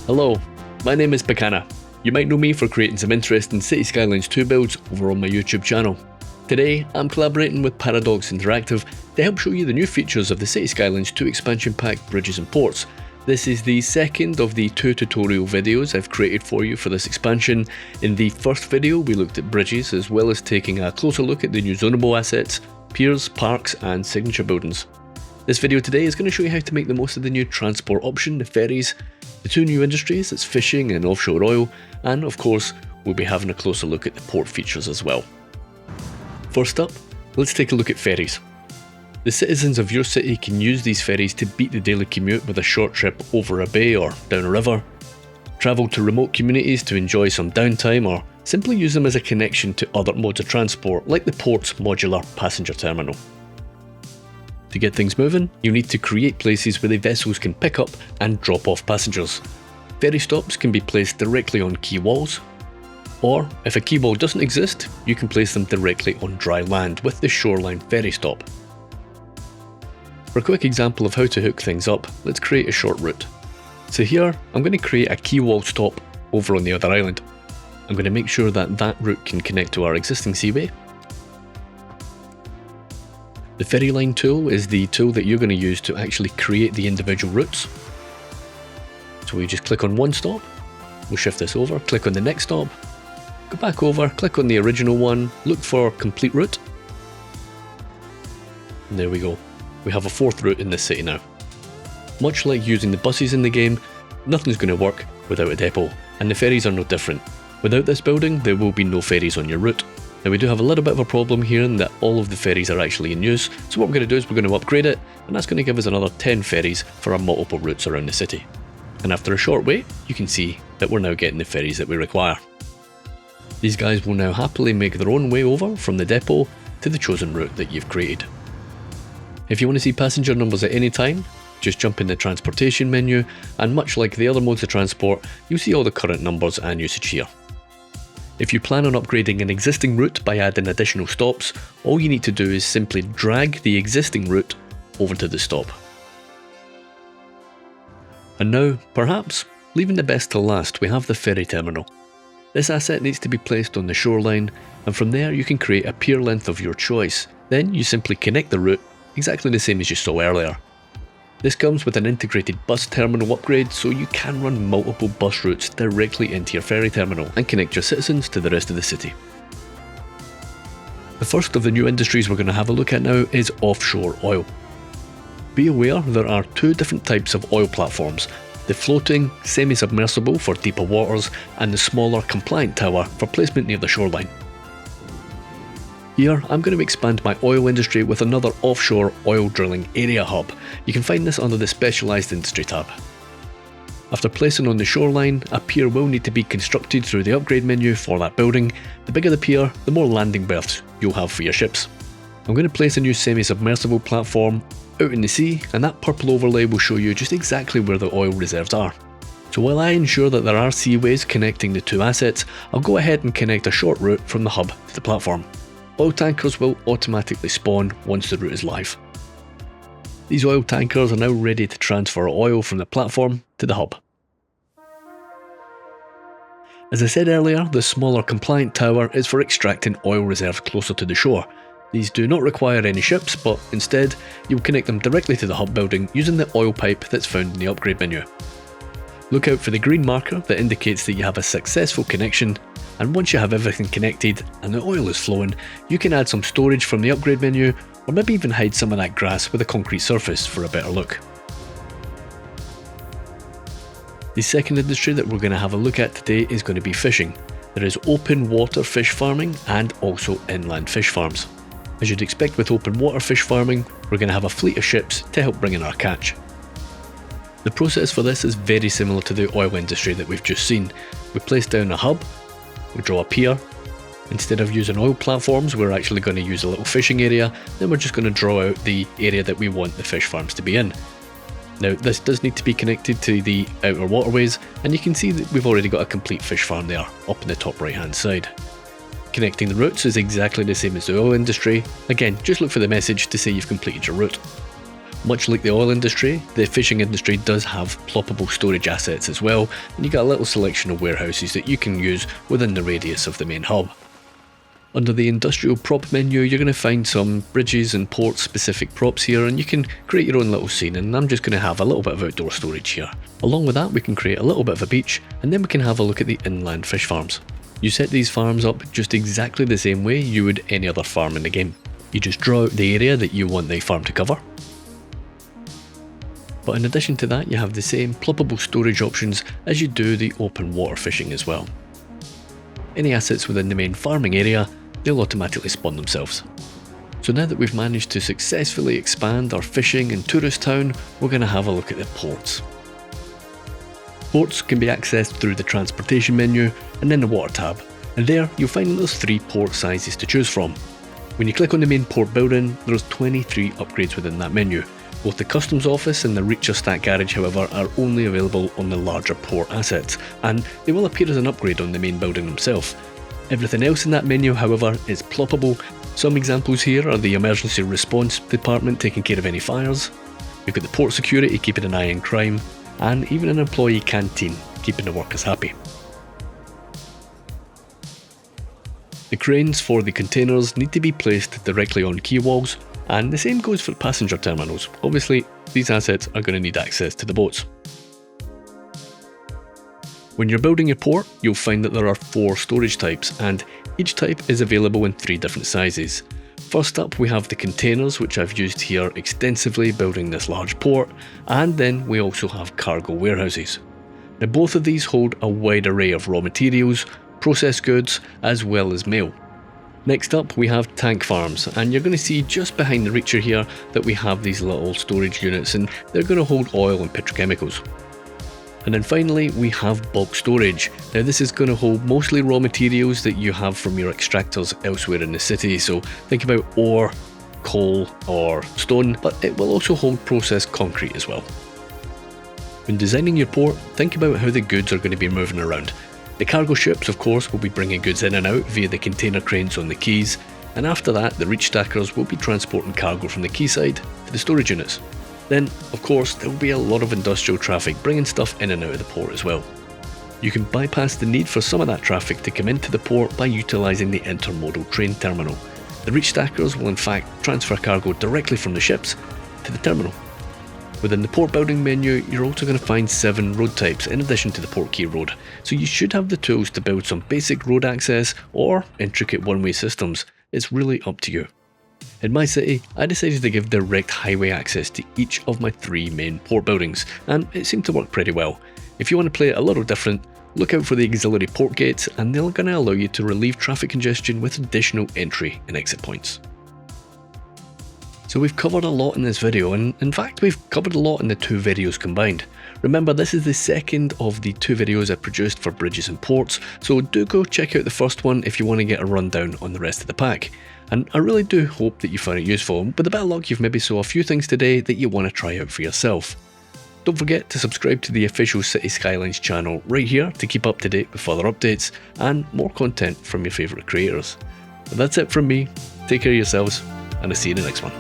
Hello, my name is Picana. You might know me for creating some interesting City Skylines 2 builds over on my YouTube channel. Today, I'm collaborating with Paradox Interactive to help show you the new features of the City Skylines 2 expansion pack Bridges and Ports. This is the second of the 2 tutorial videos I've created for you for this expansion. In the first video, we looked at bridges as well as taking a closer look at the new zonable assets, piers, parks and signature buildings. This video today is going to show you how to make the most of the new transport option, the ferries, the two new industries, that's fishing and offshore oil, and of course, we'll be having a closer look at the port features as well. First up, let's take a look at ferries. The citizens of your city can use these ferries to beat the daily commute with a short trip over a bay or down a river, travel to remote communities to enjoy some downtime, or simply use them as a connection to other modes of transport like the port's modular passenger terminal. To get things moving, you need to create places where the vessels can pick up and drop off passengers. Ferry stops can be placed directly on quay walls, or if a quay wall doesn't exist, you can place them directly on dry land with the shoreline ferry stop. For a quick example of how to hook things up, let's create a short route. So here, I'm going to create a quay wall stop over on the other island. I'm going to make sure that that route can connect to our existing seaway. The ferry line tool is the tool that you're going to use to actually create the individual routes. So we just click on one stop, we'll shift this over, click on the next stop, go back over, click on the original one, look for complete route. And there we go. We have a fourth route in this city now. Much like using the buses in the game, nothing's going to work without a depot, and the ferries are no different. Without this building, there will be no ferries on your route. Now we do have a little bit of a problem here in that all of the ferries are actually in use, so what we're going to do is we're going to upgrade it, and that's going to give us another 10 ferries for our multiple routes around the city. And after a short wait, you can see that we're now getting the ferries that we require. These guys will now happily make their own way over from the depot to the chosen route that you've created. If you want to see passenger numbers at any time, just jump in the transportation menu, and much like the other modes of transport, you'll see all the current numbers and usage here. If you plan on upgrading an existing route by adding additional stops, all you need to do is simply drag the existing route over to the stop. And now, perhaps, leaving the best till last, we have the ferry terminal. This asset needs to be placed on the shoreline, and from there you can create a pier length of your choice. Then you simply connect the route, exactly the same as you saw earlier. This comes with an integrated bus terminal upgrade, so you can run multiple bus routes directly into your ferry terminal and connect your citizens to the rest of the city. The first of the new industries we're going to have a look at now is offshore oil. Be aware there are two different types of oil platforms: the floating, semi-submersible for deeper waters, and the smaller compliant tower for placement near the shoreline. Here, I'm going to expand my oil industry with another offshore oil drilling area hub. You can find this under the Specialised Industry tab. After placing on the shoreline, a pier will need to be constructed through the upgrade menu for that building. The bigger the pier, the more landing berths you'll have for your ships. I'm going to place a new semi-submersible platform out in the sea, and that purple overlay will show you just exactly where the oil reserves are. So while I ensure that there are seaways connecting the two assets, I'll go ahead and connect a short route from the hub to the platform. Oil tankers will automatically spawn once the route is live. These oil tankers are now ready to transfer oil from the platform to the hub. As I said earlier, the smaller compliant tower is for extracting oil reserves closer to the shore. These do not require any ships, but instead you'll connect them directly to the hub building using the oil pipe that's found in the upgrade menu. Look out for the green marker that indicates that you have a successful connection, and once you have everything connected and the oil is flowing, you can add some storage from the upgrade menu, or maybe even hide some of that grass with a concrete surface for a better look. The second industry that we're going to have a look at today is going to be fishing. There is open water fish farming and also inland fish farms. As you'd expect with open water fish farming, we're going to have a fleet of ships to help bring in our catch. The process for this is very similar to the oil industry that we've just seen. We place down a hub, we draw a pier. Instead of using oil platforms, we're actually going to use a little fishing area, then we're just going to draw out the area that we want the fish farms to be in. Now this does need to be connected to the outer waterways, and you can see that we've already got a complete fish farm there, up in the top right hand side. Connecting the routes is exactly the same as the oil industry. Again, just look for the message to say you've completed your route. Much like the oil industry, the fishing industry does have ploppable storage assets as well, and you get a little selection of warehouses that you can use within the radius of the main hub. Under the industrial prop menu, you're going to find some bridges and port specific props here, and you can create your own little scene, and I'm just going to have a little bit of outdoor storage here. Along with that, we can create a little bit of a beach, and then we can have a look at the inland fish farms. You set these farms up just exactly the same way you would any other farm in the game. You just draw out the area that you want the farm to cover. But in addition to that, you have the same ploppable storage options as you do the open water fishing as well. Any assets within the main farming area, they'll automatically spawn themselves. So now that we've managed to successfully expand our fishing and tourist town, we're going to have a look at the ports. Ports can be accessed through the transportation menu and then the water tab, and there you'll find there's 3 port sizes to choose from. When you click on the main port building, there's 23 upgrades within that menu. Both the customs office and the Reacher Stat Garage, however, are only available on the larger port assets, and they will appear as an upgrade on the main building themselves. Everything else in that menu, however, is ploppable. Some examples here are the emergency response department taking care of any fires. You've got the port security keeping an eye on crime, and even an employee canteen keeping the workers happy. The cranes for the containers need to be placed directly on quay walls, and the same goes for passenger terminals. Obviously, these assets are going to need access to the boats. When you're building your port, you'll find that there are 4 storage types, and each type is available in 3 different sizes. First up, we have the containers, which I've used here extensively building this large port, and then we also have cargo warehouses. Now both of these hold a wide array of raw materials, processed goods, as well as mail. Next up, we have tank farms, and you're going to see just behind the Reacher here that we have these little storage units, and they're going to hold oil and petrochemicals. And then finally, we have bulk storage. Now this is going to hold mostly raw materials that you have from your extractors elsewhere in the city, so think about ore, coal or stone, but it will also hold processed concrete as well. When designing your port, think about how the goods are going to be moving around. The cargo ships, of course, will be bringing goods in and out via the container cranes on the quays, and after that the reach stackers will be transporting cargo from the quayside to the storage units. Then, of course, there will be a lot of industrial traffic bringing stuff in and out of the port as well. You can bypass the need for some of that traffic to come into the port by utilising the intermodal train terminal. The reach stackers will in fact transfer cargo directly from the ships to the terminal. Within the port building menu, you're also going to find 7 road types in addition to the port quay road, so you should have the tools to build some basic road access or intricate one-way systems. It's really up to you. In my city, I decided to give direct highway access to each of my 3 main port buildings, and it seemed to work pretty well. If you want to play it a little different, look out for the auxiliary port gates, and they're going to allow you to relieve traffic congestion with additional entry and exit points. So we've covered a lot in this video, and in fact we've covered a lot in the 2 videos combined. Remember, this is the second of the 2 videos I produced for bridges and ports, so do go check out the first one if you want to get a rundown on the rest of the pack. And I really do hope that you found it useful. With a bit of luck, you've maybe saw a few things today that you want to try out for yourself. Don't forget to subscribe to the official City Skylines channel right here to keep up to date with further updates and more content from your favourite creators. But that's it from me. Take care of yourselves, and I'll see you in the next one.